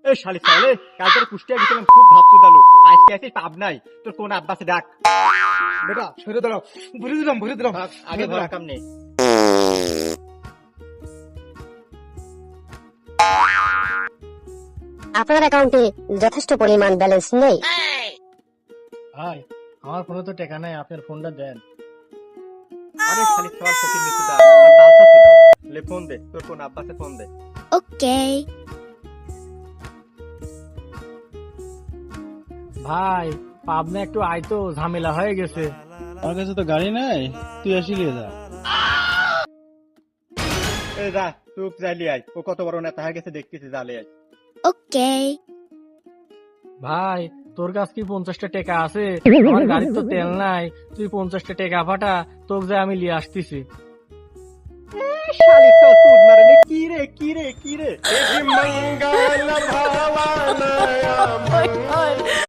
এই শালি তাহলে কাল তোর কুষ্টিয়া গেছিলাম, খুব ভাবছু দালু, আজকে আসিস পাব নাই, তোর কোন আব্বাসে ডাক। বেটা সরে দাঁড়াও, ভরে দিলাম আগে ধরা কাম নেই। আপনার অ্যাকাউন্টে যথেষ্ট পরিমাণ ব্যালেন্স নেই। ভাই আমার ফোনে তো টাকা নাই, আপনার ফোনটা দেন। আরে শালি সবার ফকির নিচু দা, আর তালসা শুধাও, লে ফোন দে, তোর কোন আব্বাসে ফোন দে। ওকে। ভাই পাবনা একটু আইতো, ঝামেলা হয়ে গেছে। আমার কাছে তো গাড়ি নাই, তুই আসিলি যা। এই যা চুপ যাইলি আয়, ও কত বড় নেতা হয়ে গেছে দেখতেছি, জালে আয়। ওকে। ভাই তোর কাছ কি 50টা টাকা আছে? আমার গাড়ির তো তেল নাই, তুই 50টা টাকা পাঠা, তোকে যে আমি লিয়ে আসতেছি। শালি সব সুদ মারে নে, কি রে কি রে কি রে।